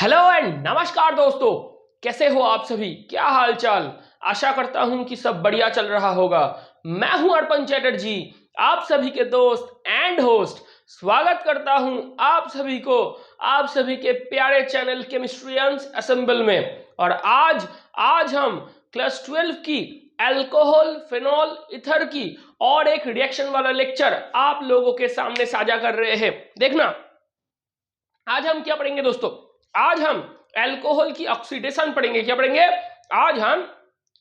Hello and नमस्कार दोस्तों, कैसे हो आप सभी? क्या हाल चाल? आशा करता हूं कि सब बढ़िया चल रहा होगा। मैं हूं अर्पण चैटर्जी, आप सभी के दोस्त एंड होस्ट। स्वागत करता हूं आप सभी को आप सभी के प्यारे चैनल केमिस्ट्रियंस असेंबल में। और आज हम क्लास 12 की अल्कोहल फिनॉल ईथर की और एक रिएक्शन वाला लेक्चर आप लोगों के सामने साझा कर रहे हैं। देखना, आज हम क्या पढ़ेंगे दोस्तों? आज हम अल्कोहल की ऑक्सीडेशन पढ़ेंगे। क्या पढ़ेंगे? आज हम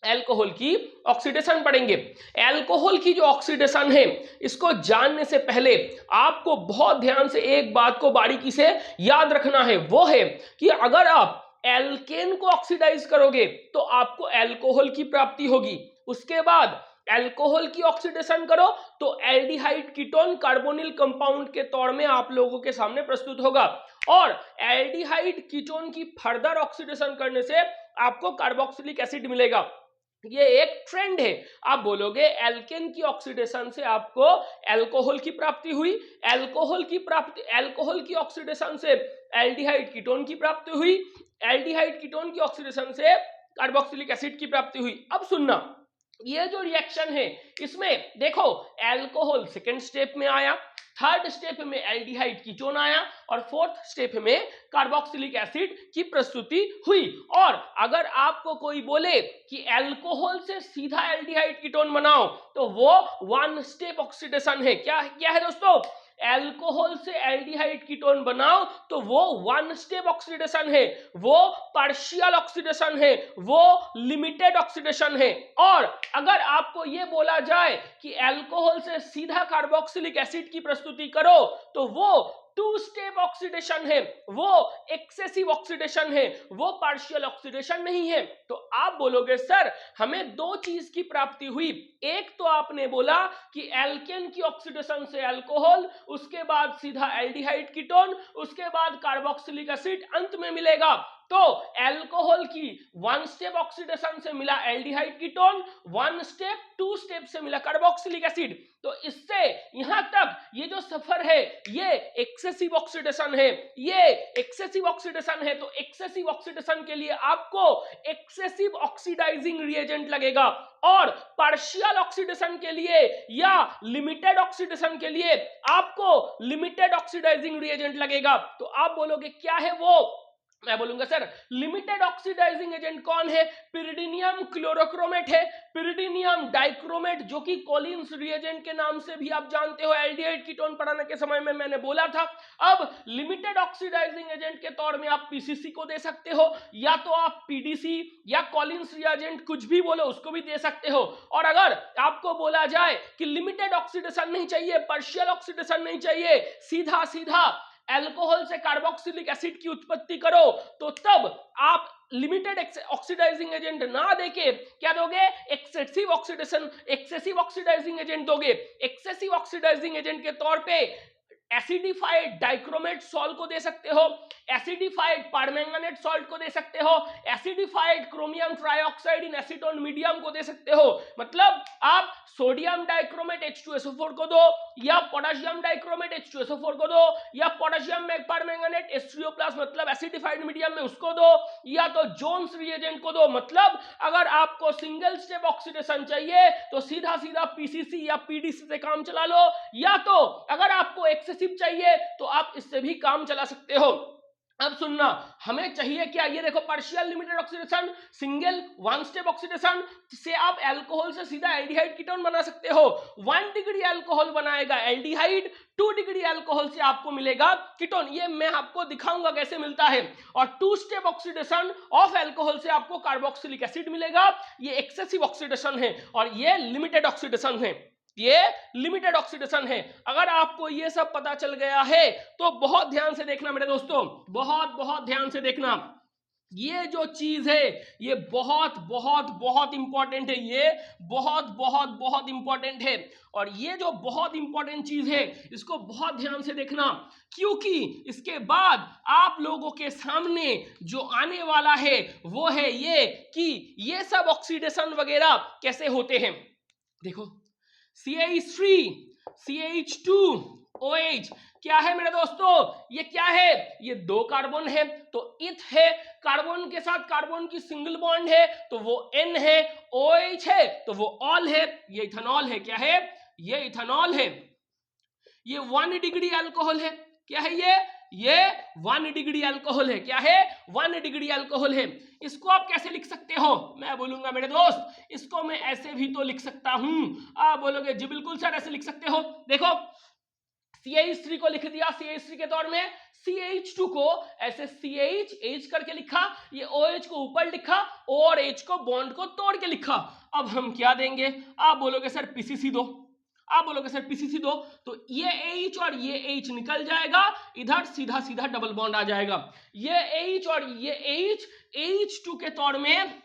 अल्कोहल की ऑक्सीडेशन पढ़ेंगे। अल्कोहल की जो ऑक्सीडेशन है, इसको जानने से पहले आपको बहुत ध्यान से एक बात को बारीकी से याद रखना है। वो है कि अगर आप एल्केन को ऑक्सीडाइज करोगे तो आपको अल्कोहल की प्राप्ति होगी। उसके बाद अल्कोहल की ऑक्सीडेशन करो तो एल्डिहाइड कीटोन कार्बोनिल कंपाउंड के तौर में आप लोगों के सामने प्रस्तुत होगा। और एल्डिहाइड कीटोन की फर्दर ऑक्सीडेशन करने से आपको कार्बोक्सिलिक एसिड मिलेगा। ये एक ट्रेंड है। आप बोलोगे एल्केन की ऑक्सीडेशन से आपको अल्कोहल की प्राप्ति हुई, अल्कोहल की ऑक्सीडेशन से एल्डिहाइड कीटोन की प्राप्ति हुई, एल्डिहाइड कीटोन की ऑक्सीडेशन से कार्बोक्सिलिक एसिड की प्राप्ति हुई। अब सुनना, ये जो रिएक्शन है इसमें देखो, अल्कोहल सेकेंड स्टेप में आया, थर्ड स्टेप में एल्डिहाइड कीटोन आया और फोर्थ स्टेप में कार्बोक्सिलिक एसिड की प्रस्तुति हुई। और अगर आपको कोई बोले कि अल्कोहल से सीधा एल्डिहाइड कीटोन बनाओ तो वो वन स्टेप ऑक्सीडेशन है। क्या है दोस्तों? अल्कोहल से एल्डिहाइड कीटोन बनाओ तो वो वन स्टेप ऑक्सीडेशन है, वो पार्शियल ऑक्सीडेशन है, वो लिमिटेड ऑक्सीडेशन है। और अगर आपको ये बोला जाए कि अल्कोहल से सीधा कार्बोक्सिलिक एसिड की प्रस्तुति करो तो वो टू स्टेप ऑक्सीडेशन है, वो एक्सेसिव ऑक्सीडेशन है, वो पार्शियल ऑक्सीडेशन नहीं है। तो आप बोलोगे सर हमें दो चीज की प्राप्ति हुई। एक तो आपने बोला कि एल्केन की ऑक्सीडेशन से अल्कोहल, उसके बाद सीधा एल्डिहाइड कीटोन, उसके बाद कार्बोक्सिलिक एसिड अंत में मिलेगा। तो अल्कोहल की वन स्टेप ऑक्सीडेशन से मिला aldehyde ketone, one step two step से मिला कार्बोक्सिलिक एसिड। तो इससे यहां तक ये जो सफर है ये एक्सेसिव ऑक्सीडेशन है, ये एक्सेसिव ऑक्सीडेशन है। तो एक्सेसिव ऑक्सीडेशन के लिए आपको एक्सेसिव ऑक्सीडाइजिंग रिएजेंट लगेगा और पार्शियल ऑक्सीडेशन के लिए या लिमिटेड ऑक्सीडेशन के लिए आपको लिमिटेड ऑक्सीडाइजिंग रिएजेंट लगेगा। तो आप बोलोगे क्या है वो? मैं बोलूंगा सर लिमिटेड ऑक्सीडाइजिंग एजेंट कौन है? पिरिडीनियम क्लोरोक्रोमेट है, पिरिडीनियम डाइक्रोमेट, जो कि कॉलिन्स रिएजेंट के नाम से भी आप जानते हो। एल्डिहाइड कीटोन पढ़ाने के समय में मैंने बोला था। अब लिमिटेड ऑक्सीडाइजिंग एजेंट के तौर में आप पीसीसी को दे सकते हो, या तो आप पीडीसी या कॉलिन्स रिएजेंट कुछ भी बोलो उसको भी दे सकते हो। और अगर आपको बोला जाए कि लिमिटेड ऑक्सीडेशन नहीं चाहिए, पार्शियल ऑक्सीडेशन नहीं चाहिए, सीधा सीधा अल्कोहल से कार्बोक्सिलिक एसिड की उत्पत्ति करो, तो तब आप लिमिटेड ऑक्सीडाइजिंग एजेंट ना देके क्या दोगे? एक्सेसिव ऑक्सीडाइजिंग एजेंट दोगे। एक्सेसिव ऑक्सीडाइजिंग एजेंट के तौर पे एसिडिफाइड डाइक्रोमेट सॉल्ट को दे सकते हो, एसिडिफाइड परमैंगनेट सॉल्ट को दे सकते हो, एसिडिफाइड क्रोमियम ट्राइऑक्साइड इन एसीटोन मीडियम को दे सकते हो। मतलब आप सोडियम डाइक्रोमेट H2SO4 को दो, या पोटेशियम डाइक्रोमेट H2SO4 को दो, या पोटेशियम परमैंगनेट H3O+ मतलब एसिडिफाइड मीडियम में उसको दो, या तो जोन्स रिएजेंट को दो। मतलब अगर आपको सिंगल स्टेप ऑक्सीडेशन चाहिए तो सीधा सीधा पीसीसी या पीडीसी से काम चला लो, या तो अगर आपको एक्सेसिव चाहिए तो आप इससे भी काम चला सकते हो। अब सुनना, हमें चाहिए क्या? ये देखो, partial limited oxidation, single one step oxidation से आप अल्कोहल से सीधा एल्डिहाइड कीटोन बना सकते हो। 1 डिग्री अल्कोहल बनाएगा एल्डिहाइड, 2 डिग्री अल्कोहल से आपको मिलेगा कीटोन। ये मैं आपको दिखाऊंगा कैसे मिलता है। और 2 स्टेप ऑक्सीडेशन ऑफ अल्कोहल से आपको कार्बोक्सिलिक एसिड मिलेगा। ये एक्सेसिव ऑक्सीडेशन है और ये लिमिटेड ऑक्सीडेशन है, ये लिमिटेड ऑक्सीडेशन है। अगर आपको ये सब पता चल गया है तो बहुत ध्यान से देखना मेरे दोस्तों, बहुत ध्यान से देखना। ये जो चीज है ये बहुत इंपॉर्टेंट है, ये बहुत इंपॉर्टेंट है। और ये जो बहुत इंपॉर्टेंट चीज है इसको बहुत ध्यान से देखना, क्योंकि इसके बाद आप लोगों के सामने जो आने वाला है वो है ये कि ये सब ऑक्सीडेशन वगैरह कैसे होते हैं। देखो, CH3, CH2, OH क्या है मेरे दोस्तों, ये क्या है, ये 2 कार्बन है तो इथ है, कार्बन के साथ कार्बन की सिंगल बॉन्ड है तो वो N है, OH है तो वो ऑल है, ये इथेनॉल है। क्या है, ये इथेनॉल है। ये 1 डिग्री अल्कोहल है। क्या है ये 1 डिग्री अल्कोहल है। क्या है, 1 डिग्री अल्कोहल है। इसको आप कैसे लिख सकते हो, मैं बोलूंगा मेरे दोस्त, इसको मैं ऐसे भी तो लिख सकता हूं। आप बोलोगे जी बिल्कुल सर ऐसे लिख सकते हो। देखो CH3 को लिख दिया CH3 के तौर में, CH2 को ऐसे CH करके लिखा, ये OH को ऊपर लिखा और H को बॉन्ड को तोड़ के लिखा। अब हम क्या देंगे, आप बोलोगे सर PCC दो, आप बोलोगे सर PCC दो, तो ये H और ये H निकल जाएगा, इधर सीधा सीधा डबल बॉन्ड आ जाएगा। ये H और ये H H2 के तौर में,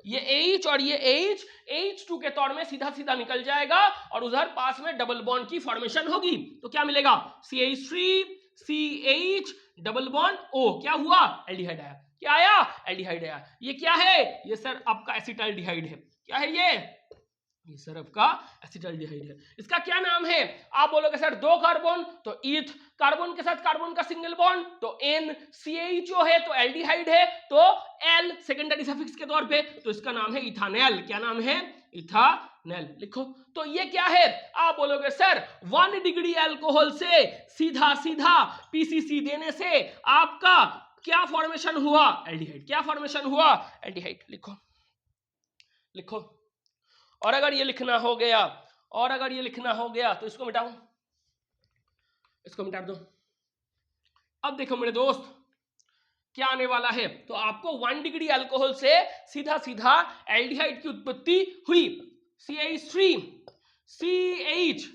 ये H और ये H H2 के तौर में सीधा सीधा निकल जाएगा और उधर पास में डबल बॉन्ड की फॉर्मेशन होगी। तो क्या मिलेगा, CH3 CH double bond O, क्या हुआ, एल्डिहाइड आया। क्या आया, एल्डिहाइड आया। ये क्या है, ये सर आपका एसिटाल्डिहाइड है। क्या है ये सर आपका एसिटाल्डिहाइड है। इसका क्या नाम है, आप बोलोगे सर 2 कार्बन तो ईथ, कार्बन के साथ कार्बन का सिंगल बॉन्ड तो N, CHO है तो एल्डिहाइड है तो L सेकेंडरी सफिक्स के तौर पे, तो इसका नाम है इथानेल। क्या नाम है, इथानेल। लिखो तो ये क्या है, आप बोलोगे सर 1 डिग्री अल्कोहल से सीधा सीधा PCC देने से आपका क्या फॉर्मेशन हुआ, एल्डिहाइड। क्या फॉर्मेशन हुआ, एल्डिहाइड। लिखो लिखो। और अगर ये लिखना हो गया, और अगर ये लिखना हो गया तो इसको मिटाओ, इसको मिटा दो। अब देखो मेरे दोस्त क्या आने वाला है, तो आपको 1 डिग्री अल्कोहल से सीधा सीधा एल्डिहाइड की उत्पत्ति हुई। CH3 CH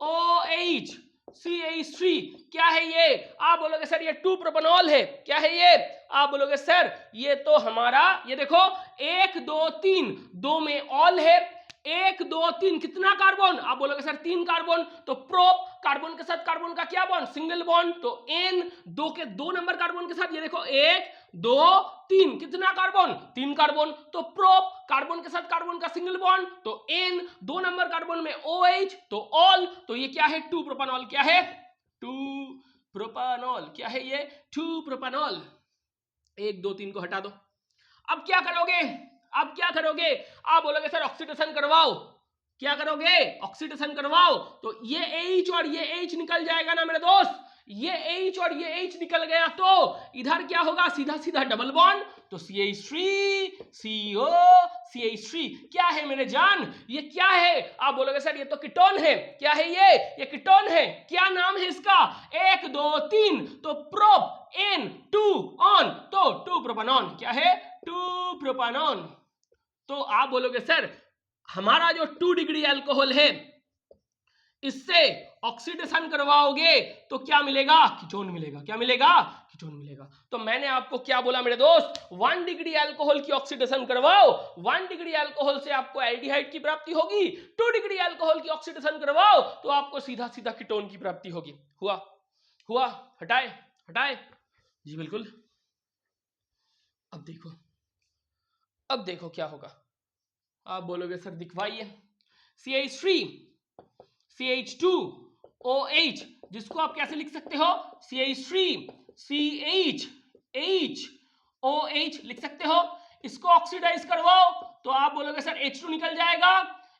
OH CH3 क्या है ये, आप बोलोगे सर ये 2 प्रोपेनॉल है। क्या है ये, आप बोलोगे सर ये तो हमारा, ये देखो 1 2 3, 2 में ऑल है, 1 2 3 कितना कार्बन, आप बोलोगे सर 3 कार्बन, तो प्रोप कार्बन के साथ कार्बन का क्या बॉन्ड, सिंगल बॉन्ड, तो N 2 के 2 नंबर कार्बन के साथ, ये देखो 1 2 3 कितना कार्बन, 3 कार्बन, तो प्रोप कार्बन के साथ कार्बन का सिंगल बॉन्ड, तो N 2 नंबर कार्बन में OH तो ऑल, तो ये क्या है 2 प्रोपेनॉल। क्या है 2 प्रोपेनॉल। क्या है ये 2 प्रोपेनॉल। 1 2 3 को हटा दो। अब क्या करोगे, अब क्या करोगे, आप बोलोगे सर ऑक्सीडेशन करवाओ। क्या करोगे, ऑक्सीडेशन करवाओ, तो ये H और ये H निकल जाएगा ना मेरे दोस्त, ये H और ये H निकल गया तो इधर क्या होगा, सीधा सीधा डबल बॉन्ड, तो CH3 CO CH3। क्या है मेरे जान, ये क्या है, आप बोलोगे सर ये तो कीटोन है। क्या है ये कीटोन है। क्या नाम है इसका, 1 2 3, तो प्रोप N 2 ऑन, तो 2 प्रोपेनॉन। क्या है 2 प्रोपेनॉन। तो आप बोलोगे सर हमारा जो 2 डिग्री अल्कोहल है इससे ऑक्सीडेशन करवाओगे तो क्या मिलेगा, कीटोन मिलेगा। क्या मिलेगा, कीटोन मिलेगा। तो मैंने आपको क्या बोला मेरे दोस्त, 1 डिग्री अल्कोहल की ऑक्सीडेशन करवाओ, 1 डिग्री अल्कोहल से आपको एल्डिहाइड की प्राप्ति होगी, 2 डिग्री अल्कोहल की ऑक्सीडेशन करवाओ तो आपको सीधा सीधा कीटोन की प्राप्ति होगी। हुआ हुआ, हटाए हटाए, जी बिल्कुल। अब देखो, अब देखो क्या होगा, आप बोलोगे सर दिखवाइए, CH3 CH2 OH, जिसको आप कैसे लिख सकते हो, CH3 CH H OH लिख सकते हो। इसको ऑक्सीडाइज करवाओ तो आप बोलोगे सर H2 निकल जाएगा,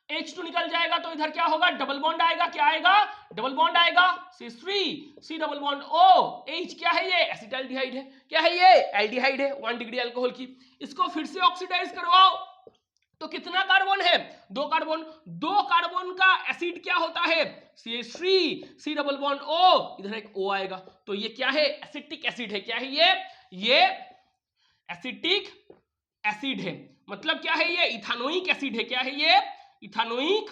H2 निकल जाएगा तो इधर क्या होगा, डबल बॉन्ड आएगा। क्या आएगा, डबल बॉन्ड आएगा, C3 C double bond O H। क्या है ये, एसिटाल्डिहाइड है। क्या है ये, एल्डिहाइड है 1 डिग्री अल्कोहल की। इसको फिर से ऑक्सीडाइज करवाओ तो कितना कार्बन है, 2 कार्बन, 2 कार्बन का एसिड क्या होता है, CH3 C double bond O, इधर एक O आएगा, तो ये क्या है, एसिटिक एसिड है। क्या है ये एसिटिक एसिड है, मतलब क्या है, ये इथानोइक एसिड है। क्या है ये, इथानोइक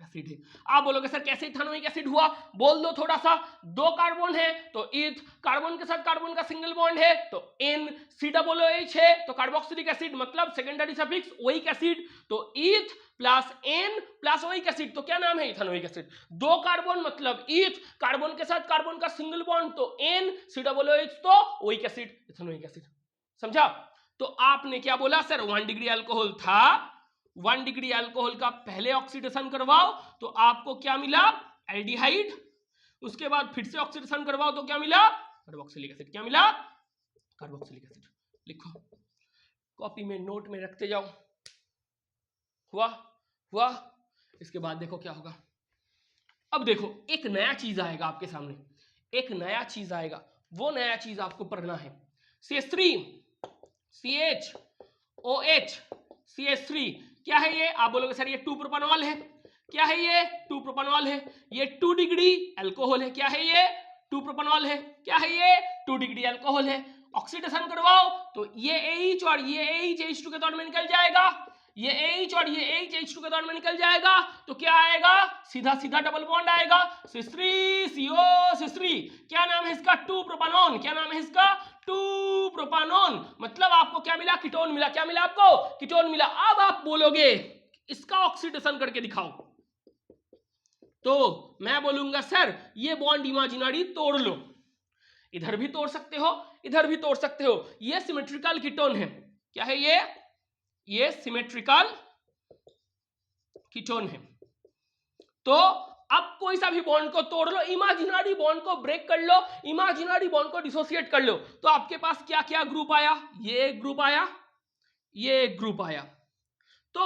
एसिड है। आप बोलोगे सर कैसे इथानोइक एसिड हुआ, बोल दो थोड़ा सा। 2 कार्बन है तो इथ, कार्बन के साथ कार्बन का सिंगल बॉन्ड है तो N, COOH है तो कार्बोक्सिलिक एसिड, मतलब सेकेंडरी सफिक्स ओइक एसिड, तो इथ plus N plus oic acid, तो क्या नाम है, इथानोइक एसिड। 2 कार्बन मतलब इथ, कार्बन के साथ कार्बन का सिंगल बॉन्ड तो N, COOH तो ओइक एसिड, इथानोइक एसिड। समझा। तो आपने क्या बोला सर, 1 डिग्री अल्कोहल था, 1 डिग्री अल्कोहल का पहले ऑक्सीडेशन करवाओ तो आपको क्या मिला, एल्डिहाइड। उसके बाद फिर से ऑक्सीडेशन करवाओ तो क्या मिला, कार्बोक्सिलिक एसिड। क्या मिला, कार्बोक्सिलिक एसिड। लिखो, कॉपी में नोट में रखते जाओ। हुआ। इसके बाद देखो क्या होगा। अब देखो एक नया चीज आएगा आपके सामने, एक नया चीज आएगा, वो नया चीज आपको पढ़ना है। CH3 CHOH CH3 क्या है ये, आप बोलोगे सर ये 2 प्रोपानॉल है। क्या है ये, 2 प्रोपानॉल है। ये 2 डिग्री अल्कोहल है। क्या है ये, 2 प्रोपानॉल है। क्या है ये, 2 डिग्री अल्कोहल है। ऑक्सीडेशन करवाओ तो ये AH और ये AH H2 के तौर में निकल जाएगा, ये AH और ये AH H2 के तौर में निकल जाएगा। तो क्या आएगा, सीधा सीधा डबल बॉन्ड आएगा, CH3CO CH3। क्या नाम है इसका, 2 प्रोपानॉन। क्या नाम है इसका, 2 प्रोपानॉन। मतलब आपको क्या मिला, कीटोन मिला। क्या मिला आपको, कीटोन मिला। अब आप बोलोगे इसका ऑक्सीडेशन करके दिखाओ, तो मैं बोलूंगा सर ये बॉन्ड इमेजिनरी तोड़ लो। इधर भी तोड़ सकते हो, इधर भी तोड़ सकते हो। ये सिमेट्रिकल कीटोन है। क्या है ये सिमेट्रिकल कीटोन है। तो अब कोई सा भी बॉन्ड को तोड़ लो, इमेजिनरी बॉन्ड को ब्रेक कर लो, इमेजिनरी बॉन्ड को डिसोसिएट कर लो, तो आपके पास क्या क्या ग्रुप आया, ये ग्रुप आया, ये ग्रुप आया। तो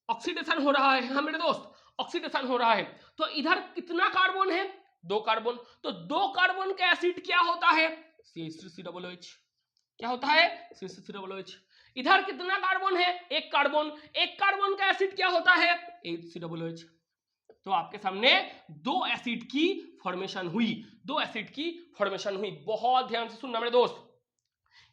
ऑक्सीडेशन हो रहा है, हाँ मेरे दोस्त, ऑक्सीडेशन हो रहा है। तो इधर कितना कार्बन है, 2 कार्बन। तो 2 कार्बन का एसिड क्या होता है, CH3COOH। क्या होता है, CH3COOH। इधर कितना कार्बन है, 1 कार्बन। 1 कार्बन का एसिड क्या होता है, HCOOH। तो आपके सामने 2 एसिड की फॉर्मेशन हुई, 2 एसिड की फॉर्मेशन हुई। बहुत ध्यान से सुनना मेरे दोस्त,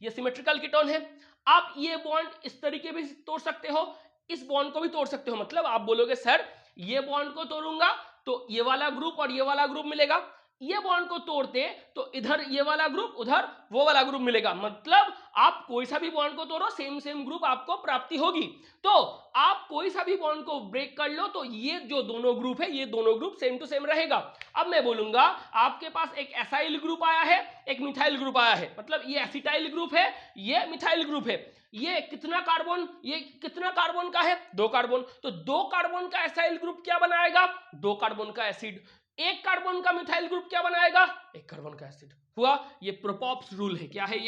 ये सिमेट्रिकल कीटोन है। आप ये बॉन्ड इस तरीके भी तोड़ सकते हो, इस बॉन्ड को भी तोड़ सकते हो। मतलब आप बोलोगे सर ये बॉन्ड को तोड़ूंगा तो ये वाला ग्रुप और ये वाला ग्रुप मिलेगा, ये बॉन्ड को तोड़ते तो इधर ये वाला ग्रुप, उधर वो वाला ग्रुप मिलेगा। मतलब आप कोई सा भी बॉन्ड को तोड़ो, सेम ग्रुप आपको प्राप्ति होगी। तो आप कोई सा भी बॉन्ड को ब्रेक कर लो तो ये जो दोनों ग्रुप है, ये दोनों ग्रुप सेम टू सेम रहेगा। अब मैं बोलूंगा आपके पास एक एसाइल ग्रुप आया है, एक मिथाइल ग्रुप आया है। मतलब ये एसिटाइल ग्रुप है, ये मिथाइल ग्रुप है। ये कितना कार्बन, ये कितना कार्बन का है, 2 कार्बन। तो 2 कार्बन का एसाइल ग्रुप क्या बनाएगा, 2 कार्बन का एसिड। 1 कार्बन का मिथाइल ग्रुप क्या बनाएगा, 1 कार्बन का एसिड। हुआ, ये प्रोपॉप्स रूल है। क्या है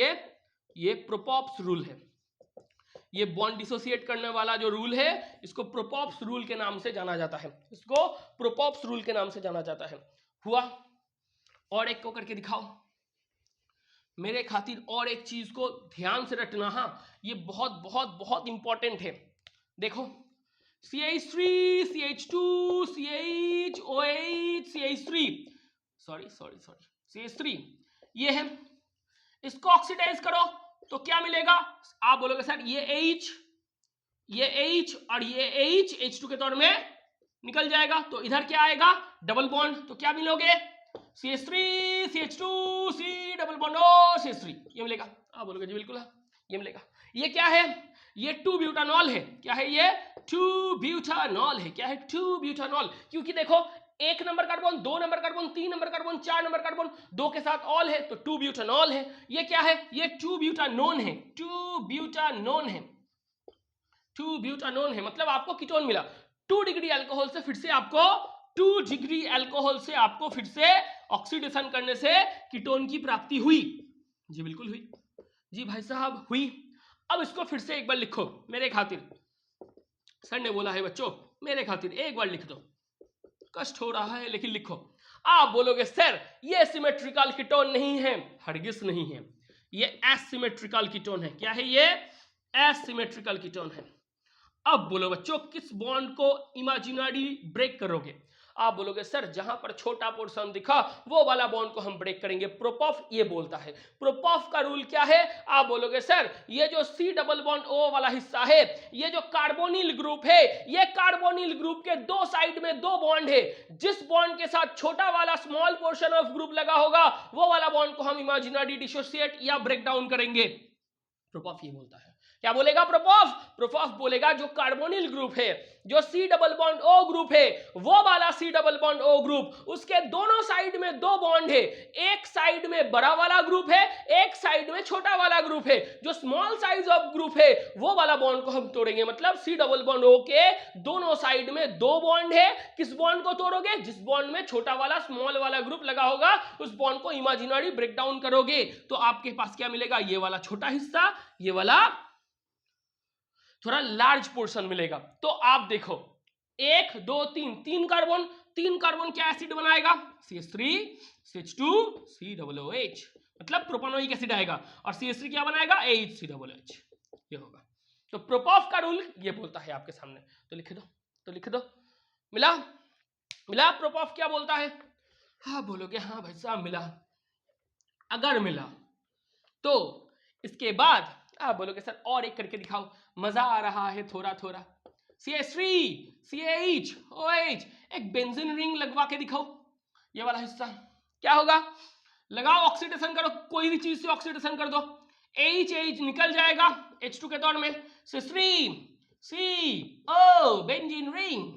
ये प्रोपॉप्स रूल है। ये बॉन्ड डिसोसिएट करने वाला जो रूल है, इसको प्रोपॉप्स रूल के नाम से जाना जाता है, इसको प्रोपॉप्स रूल के नाम से जाना जाता है। हुआ, और एक को करके दिखाओ मेरे खातिर। और एक चीज को ध्यान से रटना, हाँ ये बहुत बहुत बहुत इंपॉर्टेंट है। देखो CH3 CH2 CHOH CH3 sorry CH3 ये है। इसको ऑक्सीडाइज करो तो क्या मिलेगा, आप बोलोगे सर ये H और ये H H2 के तौर में निकल जाएगा। तो इधर क्या आएगा, डबल बॉन्ड। तो क्या मिलोगे, CH3 CH2 C double bond O CH3, ये मिलेगा। आप बोलोगे जी बिल्कुल ये मिलेगा। ये क्या है, ये 2 ब्यूटानॉल है। क्या है ये, 2 ब्यूटानॉल है। क्या है, 2 ब्यूटानॉल। क्योंकि देखो 1 number carbon, 2 number carbon, 3 number carbon, 4 number carbon, 2 के साथ ऑल है तो 2 ब्यूटानॉल है। ये क्या है, ये 2 ब्यूटानोन है, 2 ब्यूटानोन है, 2 ब्यूटानोन है। मतलब आपको कीटोन मिला। 2 डिग्री अल्कोहल से फिर से आपको 2 डिग्री अल्कोहल से आपको फिर से ऑक्सीडेशन करने से कीटोन की प्राप्ति हुई। जी बिल्कुल हुई, जी भाई साहब हुई। अब इसको फिर से एक बार लिखो मेरे खातिर। सर ने बोला है बच्चों मेरे खातिर एक बार लिख दो, कष्ट हो रहा है लेकिन लिखो। आप बोलोगे सर ये सिमेट्रिकल कीटोन नहीं है, हरगिज नहीं है, ये एसिमेट्रिकल कीटोन है। क्या है ये, एसिमेट्रिकल कीटोन है। अब बोलो बच्चों किस बॉन्ड को इमेजिनरी ब्रेक करोगे, आप बोलोगे सर जहां पर छोटा पोर्शन दिखा वो वाला बॉन्ड को हम ब्रेक करेंगे, प्रोपॉफ ये बोलता है। प्रोपॉफ का रूल क्या है, आप बोलोगे सर ये जो C डबल बॉन्ड O वाला हिस्सा है, ये जो कार्बोनिल ग्रुप है, ये कार्बोनिल ग्रुप के 2 साइड में 2 बॉन्ड है। जिस बॉन्ड के साथ छोटा वाला स्मॉल पोर्शन ऑफ ग्रुप लगा होगा वो वाला बॉन्ड को हम इमेजिनरी डिसोसिएट या ब्रेक डाउन करेंगे। प्रोपॉफ ये बोलता है। क्या बोलेगा प्रोपॉफ? प्रोपॉफ बोलेगा जो कार्बोनिल ग्रुप है, जो C double bond O group है, वो वाला C double bond O group, उसके दोनों साइड में दो बॉन्ड है, एक साइड में बड़ा वाला ग्रुप है, एक साइड में छोटा वाला ग्रुप है, जो स्मॉल साइज ऑफ ग्रुप है वो वाला बॉन्ड को हम तोड़ेंगे। मतलब C डबल बॉन्ड O के दोनों साइड में दो बॉन्ड है, किस बॉन्ड को तोड़ोगे? जिस बॉन्ड में छोटा वाला स्मॉल वाला ग्रुप लगा होगा उस बॉन्ड को इमेजिनरी ब्रेक डाउन करोगे तो आपके पास क्या मिलेगा? ये वाला छोटा हिस्सा, ये वाला थोड़ा लार्ज पोर्शन मिलेगा। तो आप देखो 1 2 3 तीन कार्बन क्या एसिड बनाएगा? CH3 CH2 COOH, मतलब प्रोपानोइक एसिड आएगा। और CH3 क्या बनाएगा? AHCOOH। ये होगा। तो प्रोपॉफ का रूल ये बोलता है आपके सामने, तो लिख दो। मिला प्रोपॉफ क्या बोलता है? हाँ बोलोगे हाँ भाई साहब मिला। अगर मिला तो इसके बाद आप बोलोगे सर और एक करके दिखाओ, मजा आ रहा है थोड़ा थोड़ा। CH3 CH OH, एक बेंजीन रिंग लगवा के दिखाओ, ये वाला हिस्सा क्या होगा? लगाओ, ऑक्सीडेशन करो, कोई भी चीज से ऑक्सीडेशन कर दो, H निकल जाएगा H2 के तौर में, CH3 CO बेंजीन रिंग।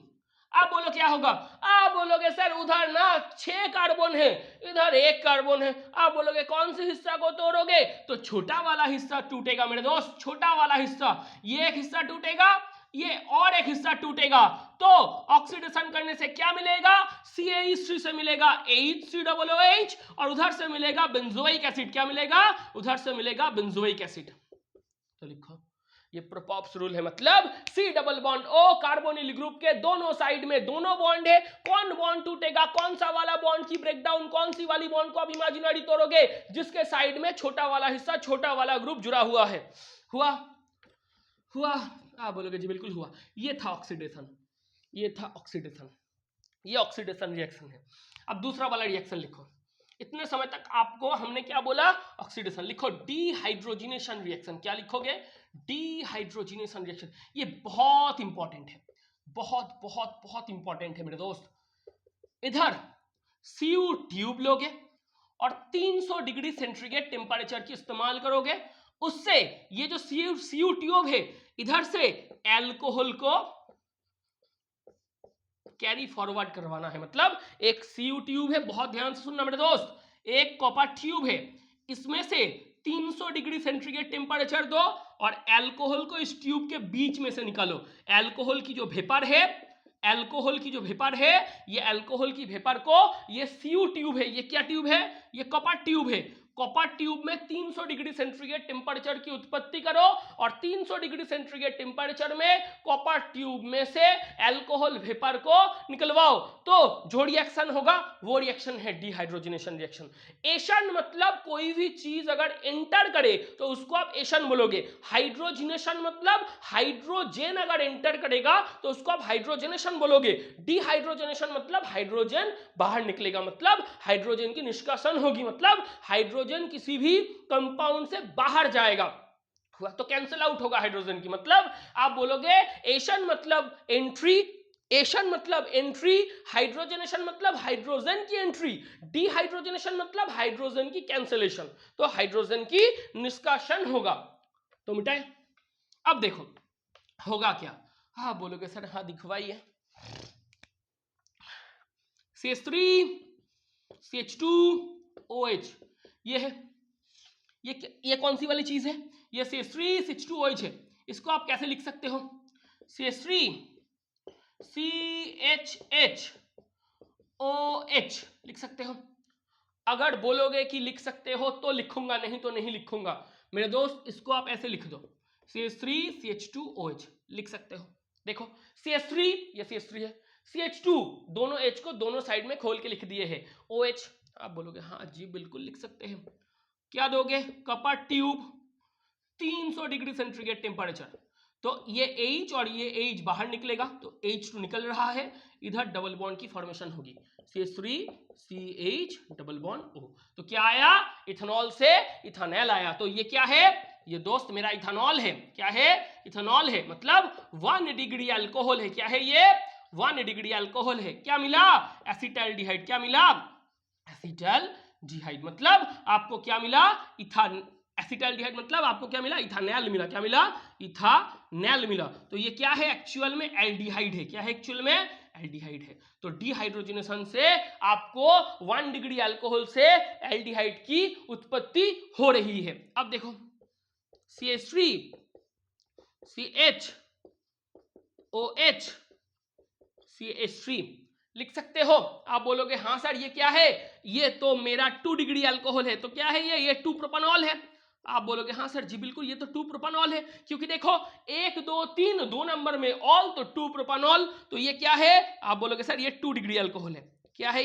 आप बोलो क्या होगा? आप बोलोगे सर उधर ना 6 कार्बन है, इधर 1 कार्बन है। आप बोलोगे कौन से हिस्सा को तोड़ोगे? तो छोटा वाला हिस्सा टूटेगा मेरे दोस्त, छोटा वाला हिस्सा। ये एक हिस्सा टूटेगा, ये और एक हिस्सा टूटेगा, तो ऑक्सीडेशन करने से क्या मिलेगा? CH3 से मिलेगा HCOOH और उधर से मिलेगा बेंजोइक एसिड। क्या मिलेगा? उधर से मिलेगा बेंजोइक एसिड। तो लिखो ये प्रोपॉफ्स रूल है। मतलब C double bond O carbonyl group के दोनों साइड में दोनों बॉन्ड है, कौन बॉन्ड टूटेगा? कौन सा वाला बॉन्ड की ब्रेकडाउन? कौन सी वाली बॉन्ड को आप इमेजिनरी तोड़ोगे? जिसके साइड में छोटा वाला हिस्सा, छोटा वाला ग्रुप जुड़ा हुआ है। हुआ आप बोलोगे जी बिल्कुल हुआ। ये था ऑक्सीडेशन, ये ऑक्सीडेशन रिएक्शन है। अब दूसरा वाला रिएक्शन लिखो। इतने समय तक आपको हमने क्या बोला? ऑक्सीडेशन। लिखो डिहाइड्रोजिनेशन रिएक्शन। क्या लिखोगे? Dehydrogenation reaction. ये बहुत इंपॉर्टेंट है, बहुत इंपॉर्टेंट है मेरे दोस्त। इधर Cu ट्यूब लोगे और 300 डिग्री सेंटीग्रेड टेम्परेचर की इस्तेमाल करोगे, उससे ये जो Cu ट्यूब है इधर से एल्कोहल को कैरी फॉरवर्ड करवाना है। मतलब एक Cu ट्यूब है, बहुत ध्यान से सुनना मेरे दोस्त, एक कॉपर ट्यूब है, इसमें से 300 डिग्री सेंटीग्रेड टेम्परेचर दो और एल्कोहल को इस ट्यूब के बीच में से निकालो। एल्कोहल की जो वेपर है, ये एल्कोहल की वेपर को, ये Cu ट्यूब है, ये क्या ट्यूब है? ये कॉपर ट्यूब है। कॉपर ट्यूब में 300 डिग्री सेंटीग्रेड टेम्परेचर की उत्पत्ति करो और 300 डिग्री सेंटीग्रेड टेम्परेचर में कॉपर ट्यूब में से एल्कोहल वेपर को निकलवाओ, तो जो रिएक्शन होगा वो रिएक्शन है डिहाइड्रोजिनेशन रिएक्शन। एशन मतलब कोई भी चीज अगर एंटर करे तो उसको आप एशन बोलोगे। हाइड्रोजिनेशन मतलब हाइड्रोजन अगर एंटर करेगा तो उसको आप हाइड्रोजनेशन बोलोगे। डिहाइड्रोजनेशन मतलब हाइड्रोजन बाहर निकलेगा, मतलब हाइड्रोजन की निष्कासन होगी, मतलब हाइड्रोजन किसी भी कंपाउंड से बाहर जाएगा, हुआ तो कैंसिल आउट होगा हाइड्रोजन की। मतलब आप बोलोगे एशन मतलब एंट्री, हाइड्रोजनेशन मतलब हाइड्रोजन की एंट्री, डिहाइड्रोजनेशन मतलब हाइड्रोजन की कैंसिलेशन, तो हाइड्रोजन की निष्कासन होगा। तो मिटाए। अब देखो होगा क्या? हाँ बोलोगे सर हाँ दिखवाइए। CH3 CH2OH ये है, ये कौन सी वाली चीज है? ये CH3 CH2OH है। इसको आप कैसे लिख सकते हो? CH3 CHHOH लिख सकते हो। अगर बोलोगे कि लिख सकते हो तो लिखूंगा, नहीं तो नहीं लिखूंगा मेरे दोस्त। इसको आप ऐसे लिख दो, CH3 CH2OH लिख सकते हो। देखो CH3 ये CH3 है, CH2 दोनों H को दोनों साइड में खोल के लिख दिए है, OH। आप बोलोगे हाँ जी बिल्कुल लिख सकते हैं। क्या दोगे? Copper tube, 300 degree centigrade temperature, तो ये H और ये H बाहर निकलेगा, तो H2 निकल रहा है, इधर डबल बॉन्ड की फॉर्मेशन होगी, CH3 CH double bond O। तो क्या आया? इथेनॉल से इथानॉल आया। तो ये क्या है? ये दोस्त मेरा इथेनॉल है। क्या है? इथेनॉल है, मतलब 1 डिग्री अल्कोहल है। क्या है ये? 1 डिग्री अल्कोहल है। क्या मिला? एसिटाल्डिहाइड। क्या मिला? एसिटाल्डिहाइड। मतलब आपको क्या मिला? एसिटाल्डिहाइड मतलब आपको क्या मिला, इथानैल मिला। क्या मिला, इथानैल मिला। तो ये क्या है, एक्चुअल में एल्डिहाइड है। क्या है, एक्चुअल में एल्डिहाइड है। तो डिहाइड्रोजनेशन से आपको 1 डिग्री अल्कोहल से एल्डिहाइड की उत्पत्ति हो रही है। अब देखो CH3 CHOH CH3 लिख सकते हो। आप बोलोगे हाँ सर ये क्या है, ये तो मेरा 2 डिग्री अल्कोहल है। तो क्या है ये 2 प्रोपानॉल है। आप बोलोगे हाँ सर जी बिल्कुल ये तो 2 प्रोपानॉल है, क्योंकि देखो 1 2 3 2 नंबर में ऑल तो 2 प्रोपानॉल। तो ये क्या है, आप बोलोगे सर ये 2 डिग्री अल्कोहल है। क्या है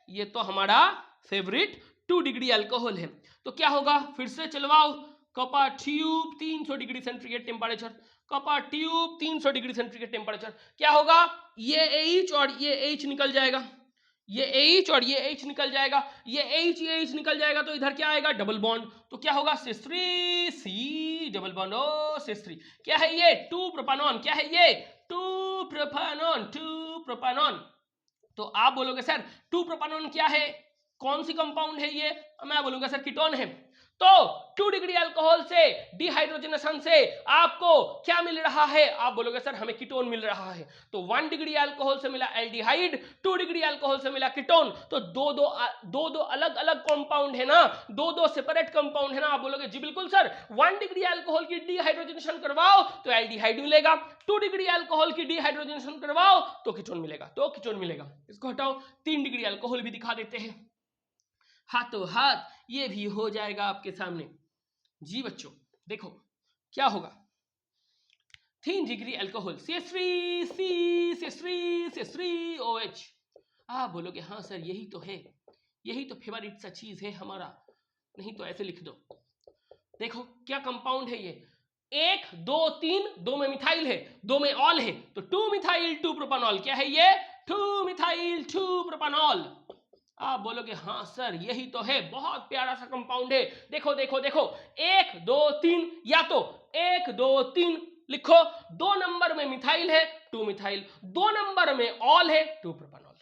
ये तो हमारा फेवरेट 2 डिग्री अल्कोहल है। तो क्या होगा, फिर से चलवाओ। Copper tube 300 degree centigrade temperature, copper tube 300 degree centigrade temperature. क्या होगा, ये H और ये H निकल जाएगा, ये H और ये H निकल जाएगा, ये H निकल जाएगा। तो इधर क्या आएगा, डबल बॉन्ड। तो क्या होगा, C3 C double bond O C3। क्या है ये, 2 प्रोपानॉन। क्या है ये, 2 प्रोपानॉन। तो आप बोलोगे सर 2 प्रोपानॉन क्या है, कौन सी कंपाउंड है ये, मैं बोलूंगा सर कीटोन है। तो 2 डिग्री अल्कोहल से डिहाइड्रोजनेशन से आपको क्या मिल रहा है, आप बोलोगे सर हमें कीटोन मिल रहा है। तो 1 डिग्री अल्कोहल से मिला एल्डिहाइड, 2 डिग्री अल्कोहल से मिला कीटोन। तो दो अलग अलग कंपाउंड है ना, दो सेपरेट कंपाउंड है ना। आप बोलोगे जी बिल्कुल सर 1 डिग्री अल्कोहल की डिहाइड्रोजनेशन करवाओ तो एल्डिहाइड मिलेगा, 2 डिग्री अल्कोहल की डिहाइड्रोजनेशन करवाओ तो कीटोन मिलेगा। इसको हटाओ, 3 डिग्री अल्कोहल भी दिखा देते हैं, हाथों हाथ ये भी हो जाएगा आपके सामने। जी बच्चों देखो क्या होगा, 3 डिग्री अल्कोहल CH3OH। आप बोलोगे हाँ सर यही तो है, यही तो फेवरेट सा चीज है हमारा। नहीं तो ऐसे लिख दो, देखो क्या कंपाउंड है ये, 1 2 3 2 में मिथाइल है, 2 में ऑल है। तो 2 मिथाइल 2 प्रोपानॉल। क्या है ये, 2 मिथाइल 2 प्रोपानॉल। आप बोलोगे हाँ सर यही तो है, बहुत प्यारा सा कंपाउंड है। देखो देखो देखो 1 2 3, या तो 1 2 3 लिखो, 2 नंबर में मिथाइल है 2 मिथाइल, 2 नंबर में ऑल है 2 प्रोपानॉल,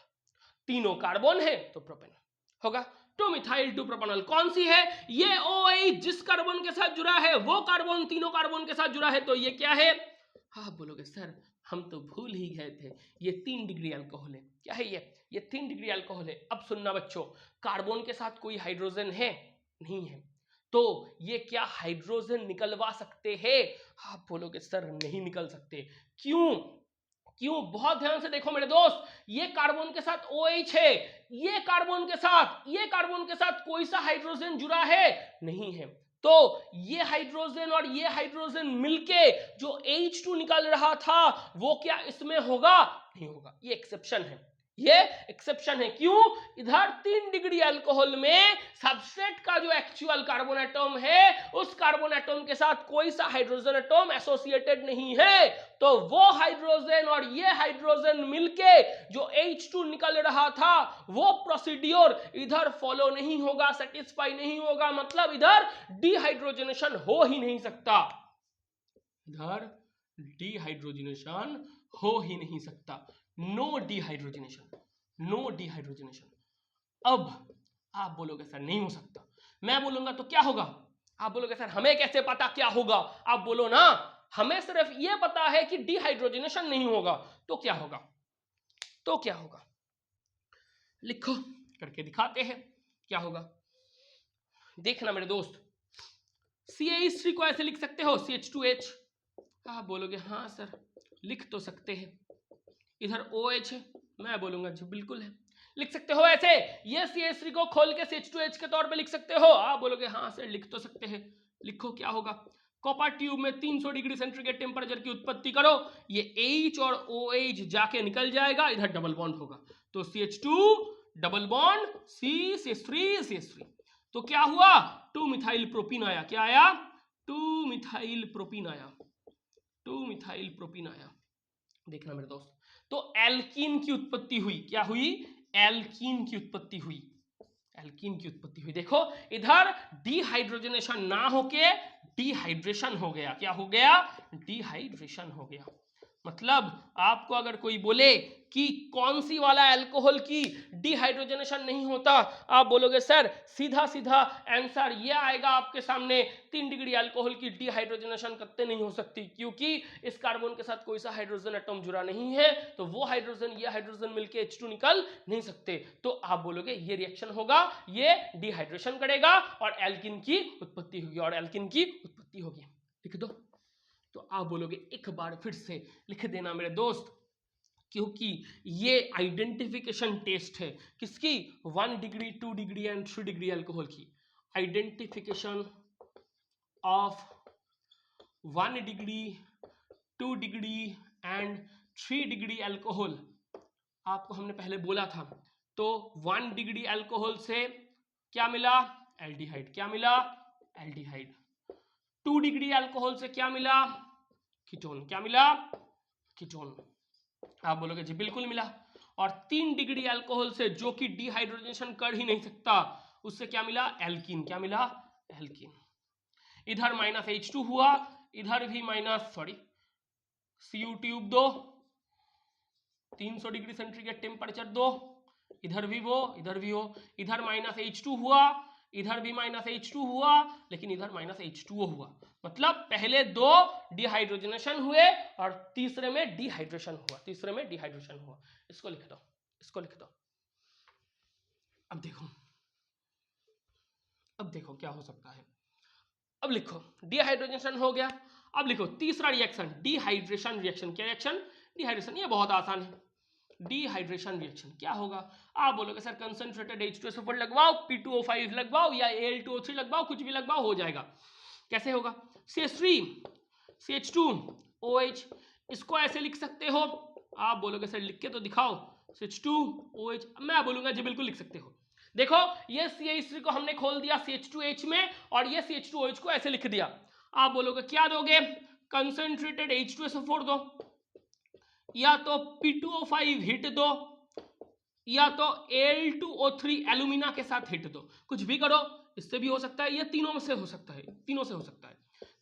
तीनों कार्बन है तो प्रोपेन होगा। 2 मिथाइल 2 प्रोपानॉल कौन सी है, ये OH जिस कार्बन के साथ जुड़ा है वो कार्बन तीनों कार्बन के साथ जुड़ा है। तो ये क्या है, आप बोलोगे सर हम तो भूल ही गए थे, ये 3 डिग्री अल्कोहल है। क्या है ये 3 डिग्री अल्कोहल है। अब सुनना बच्चों, कार्बन के साथ कोई हाइड्रोजन है नहीं है, तो ये क्या हाइड्रोजन निकलवा सकते हैं, आप बोलोगे सर नहीं निकल सकते। क्यों, बहुत ध्यान से देखो मेरे दोस्त, ये कार्बन के साथ OH है, ये कार्बन के साथ कोई सा हाइड्रोजन जुड़ा है नहीं है। तो ये हाइड्रोजन और ये हाइड्रोजन मिलके जो H2 निकल रहा था वो क्या इसमें होगा, नहीं होगा। ये एक्सेप्शन है। क्यों, इधर 3 डिग्री अल्कोहल में सबस्ट्रेट का जो एक्चुअल कार्बन एटम है उस कार्बन एटम के साथ कोई सा हाइड्रोजन एटम एसोसिएटेड नहीं है। तो वो हाइड्रोजन और ये हाइड्रोजन मिलके जो H2 निकल रहा था वो प्रोसीड्योर इधर फॉलो नहीं होगा, सेटिस्फाई नहीं होगा, मतलब इधर डिहाइड्रोजनेशन हो ही नहीं सकता, इधर डिहाइड्रोजनेशन हो ही नहीं सकता। No dehydrogenation. अब आप बोलोगे सर नहीं हो सकता, मैं बोलूंगा तो क्या होगा, आप बोलोगे सर हमें कैसे पता क्या होगा, आप बोलो ना हमें सिर्फ ये पता है कि डिहाइड्रोजनेशन नहीं होगा। तो क्या होगा, लिखो करके दिखाते हैं क्या होगा। देखना मेरे दोस्त, CH3 को ऐसे लिख सकते हो CH2H। आप बोलोगे हाँ सर लिख तो सकते हैं, इधर OH है, मैं बोलूंगा जी बिल्कुल है। लिख सकते हो ऐसे, ये CH3 को खोल के CH2H के तौर पे लिख सकते हो, आप बोलोगे हाँ सर लिख तो सकते हैं। लिखो क्या होगा, कॉपर ट्यूब में 300 डिग्री सेंटीग्रेड टेम्परेचर की उत्पत्ति करो, ये H और OH जाके निकल जाएगा, इधर डबल बॉन्ड होगा। तो CH2 डबल बॉन्ड CH3। तो क्या हुआ, 2 मिथाइल प्रोपीन आया। क्या आया, 2 मिथाइल प्रोपीन आया। देखना मेरे दोस्त, तो एल्कीन की उत्पत्ति हुई। क्या हुई, एल्कीन की उत्पत्ति हुई। देखो इधर डिहाइड्रोजनेशन ना होके डिहाइड्रेशन हो गया। क्या हो गया, डिहाइड्रेशन हो गया। मतलब आपको अगर कोई बोले कि कौन सी वाला अल्कोहल की डिहाइड्रोजनेशन नहीं होता, आप बोलोगे सर सीधा सीधा आंसर ये आएगा आपके सामने, 3 डिग्री अल्कोहल की डिहाइड्रोजनेशन कत्ते नहीं हो सकती, क्योंकि इस कार्बन के साथ कोई सा हाइड्रोजन एटम जुड़ा नहीं है, तो वो हाइड्रोजन ये हाइड्रोजन मिलके H2 निकल नहीं सकते। तो आप बोलोगे ये रिएक्शन होगा, ये डिहाइड्रेशन करेगा और एल्किन की उत्पत्ति होगी, और एल्किन की उत्पत्ति होगी। लिख दो। तो आप बोलोगे एक बार फिर से लिख देना मेरे दोस्त, क्योंकि ये आइडेंटिफिकेशन टेस्ट है किसकी, 1 degree 2 degree and 3 degree alcohol की। Identification of 1 degree 2 degree and 3 degree alcohol आपको हमने पहले बोला था। तो 1 डिग्री अल्कोहल से क्या मिला, एल्डिहाइड। क्या मिला, एल्डिहाइड। 2 डिग्री अल्कोहल से क्या मिला, कीटोन। क्या मिला, कीटोन। आप बोलोगे जी बिल्कुल मिला। और 3 डिग्री अल्कोहल से जो कि डिहाइड्रोजनेशन कर ही नहीं सकता, उससे क्या मिला, एल्कीन। क्या मिला, एल्कीन। इधर -H2 हुआ, इधर भी Cu ट्यूब दो, 300 डिग्री सेंटीग्रेड टेम्परेचर दो, इधर भी वो, इधर भी वो। इधर -H2 हुआ, इधर भी -H2 हुआ, लेकिन इधर -H2O हुआ। मतलब पहले 2 डिहाइड्रोजनेशन हुए और तीसरे में डिहाइड्रेशन हुआ, तीसरे में डिहाइड्रेशन हुआ। इसको लिख दो, इसको लिख दो। अब देखो क्या हो सकता है। अब लिखो डिहाइड्रोजनेशन हो गया। अब लिखो तीसरा रिएक्शन, डिहाइड्रेशन रिएक्शन। क्या रिएक्शन, डिहाइड्रेशन। ये बहुत आसान है। डिहाइड्रेशन रिएक्शन क्या होगा, आप बोलोगे सर कंसंट्रेटेड H2SO4 लगवाओ, P2O5 लगवाओ या Al2O3 लगवाओ, कुछ भी लगवाओ हो जाएगा। कैसे होगा, CH3 CH2OH, इसको ऐसे लिख सकते हो। आप बोलोगे सर लिख के तो दिखाओ, CH2OH। मैं बोलूंगा जी बिल्कुल लिख सकते हो। देखो ये CH3 को हमने खोल दिया CH2H में, और ये CH2OH को ऐसे लिख दिया। आप बोलोगे क्या दोगे, कंसंट्रेटेड H2SO4 दो, या तो P2O5 हिट दो, या तो Al2O3 एल्यूमिना के साथ हिट दो, कुछ भी करो, इससे भी हो सकता है, ये तीनों में से हो सकता है, तीनों से हो सकता है।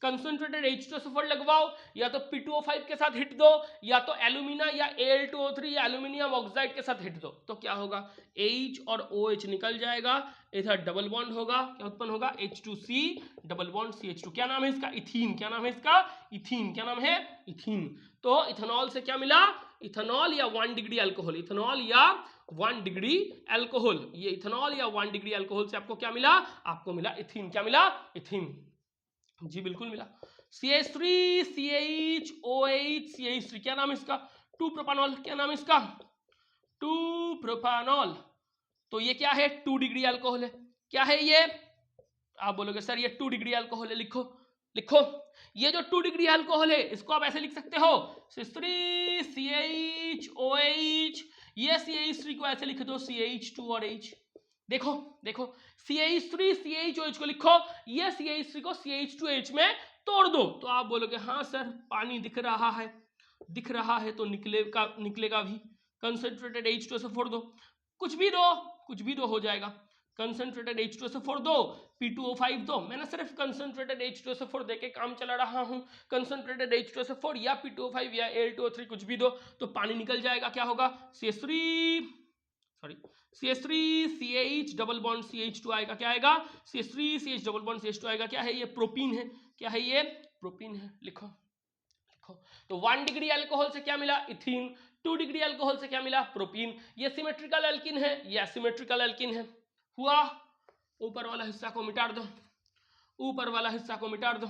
कंसंट्रेटेड H2SO4 लगवाओ, या तो P2O5 के साथ हिट दो, या तो एल्यूमिना या Al2O3 या एल्यूमिनियम ऑक्साइड के साथ हिट दो। तो क्या होगा, H और OH निकल जाएगा, इधर डबल बॉन्ड होगा, क्या उत्पन्न होगा, H2C डबल बॉन्ड CH2। क्या नाम है इसका, इथीन। क्या नाम है इसका, इथीन। क्या नाम है, इथीन। तो इथेनॉल से क्या मिला, इथेनॉल या 1 डिग्री अल्कोहल, इथेनॉल या 1 डिग्री अल्कोहल, ये इथेनॉल या 1 डिग्री अल्कोहल से आपको क्या मिला, आपको मिला इथीन। क्या मिला, इथीन। जी बिल्कुल मिला। CH3 CHOH CH3, क्या नाम है इसका, 2 प्रोपानॉल। क्या नाम है इसका, 2 प्रोपानॉल। तो ये क्या है, 2 डिग्री अल्कोहल है। क्या है ये, आप बोलोगे सर ये 2 डिग्री अल्कोहल है। लिखो लिखो, ये जो 2 डिग्री अल्कोहल है इसको आप ऐसे लिख सकते हो, CH3 CHOH, ये CH3 को ऐसे लिख दो CH2 और H। देखो देखो, CH3 CHOH को लिखो, ये CH3 को CH2H में तोड़ दो। तो आप बोलोगे हाँ सर पानी दिख रहा है, दिख रहा है तो निकलेगा भी। कंसंट्रेटेड H2SO4 दो, कुछ भी दो, कुछ भी दो, हो जाएगा। कंसंट्रेटेड H2SO4 दो, P2O5 दो। मैंने सिर्फ कंसंट्रेटेड H2SO4 देके काम चला रहा हूँ। कंसंट्रेटेड H2SO4 या P2O5 या Al2O3 कुछ भी दो, तो पानी निकल जाएगा। क्या होगा, CH3 CH double bond CH2 आएगा। क्या आएगा, CH3 CH double bond CH2 आएगा। क्या है ये, प्रोपीन है। क्या है ये, प्रोपीन है। लिखो लिखो। तो 1 डिग्री अल्कोहल से क्या मिला, इथीन। 2 डिग्री अल्कोहल से क्या मिला, प्रोपीन। ये सिमेट्रिकल एल्किन है, ये एसिमेट्रिकल एल्किन है। हुआ, ऊपर वाला हिस्सा को मिटा दो, ऊपर वाला हिस्सा को मिटा दो,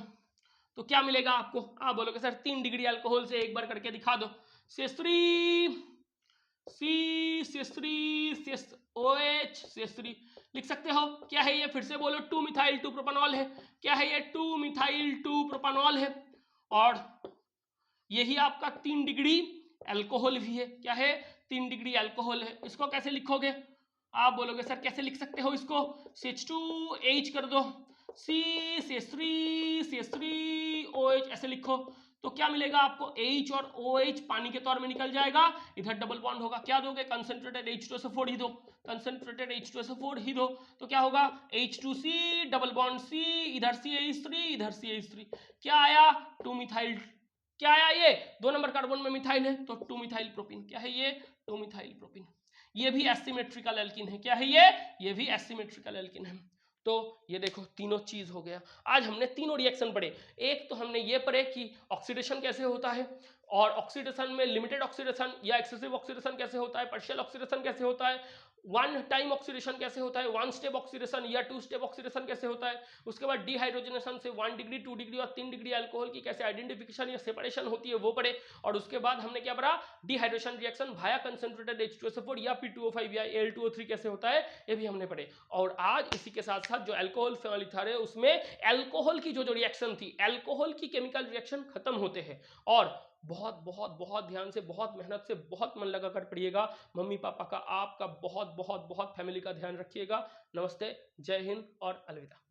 तो क्या मिलेगा आपको, आप बोलोगे सर 3 डिग्री अल्कोहल से एक बार करके दिखा दो। CH3OH CH3 लिख सकते हो। क्या है ये, फिर से बोलो, 2 मिथाइल 2 प्रोपानॉल है। क्या है ये, 2 मिथाइल 2 प्रोपानॉल है। और यही आपका 3 डिग्री अल्कोहल भी है। क्या है, 3 डिग्री अल्कोहल है। इसको कैसे लिखोगे, आप बोलोगे सर कैसे लिख सकते हो इसको, CH2H कर दो, CH3OH ऐसे लिखो, तो क्या मिलेगा आपको, H और OH पानी के तौर में निकल जाएगा, इधर डबल बॉन्ड होगा। क्या दोगे, कंसंट्रेटेड H2SO4 ही दो, कंसंट्रेटेड H2SO4 ही दो। तो क्या होगा, H2C डबल बॉन्ड C, इधर CH3 इधर CH3, क्या आया, 2 मिथाइल क्या आया ये 2 नंबर कार्बन में मिथाइल है तो 2 मिथाइल प्रोपीन। क्या है ये 2 मिथाइल प्रोपीन। ये भी एसिमेट्रिकल एल्किन है। क्या है ये भी एसिमेट्रिकल एल्किन है। तो ये देखो तीनों चीज हो गया। आज हमने तीनों रिएक्शन पढ़े। एक तो हमने ये पढ़े कि ऑक्सीडेशन कैसे होता है और ऑक्सीडेशन में लिमिटेड ऑक्सीडेशन या एक्सेसिव ऑक्सीडेशन कैसे होता है, पार्शियल ऑक्सीडेशन कैसे होता है, वन टाइम ऑक्सीडेशन कैसे होता है, वन स्टेप ऑक्सीडेशन या टू स्टेप ऑक्सीडेशन कैसे होता है। उसके बाद डिहाइड्रोजनेशन से 1 डिग्री 2 डिग्री और 3 डिग्री अल्कोहल की कैसे आइडेंटिफिकेशन या सेपरेशन होती है वो पढ़े। और उसके बाद हमने क्या पढ़ा, डिहाइड्रेशन रिएक्शन भाया कंसंट्रेटेड H2SO4 या P2O5 या Al2O3 कैसे होता है ये भी हमने पढ़े। और आज इसी के साथ साथ जो अल्कोहल फेनॉल ईथर है उसमें अल्कोहल की जो रिएक्शन थी, अल्कोहल की केमिकल रिएक्शन खत्म होते हैं। और बहुत बहुत बहुत ध्यान से, बहुत मेहनत से, बहुत मन लगा कर पढ़िएगा। मम्मी पापा का, आपका बहुत बहुत बहुत फैमिली का ध्यान रखिएगा। नमस्ते, जय हिंद और अलविदा।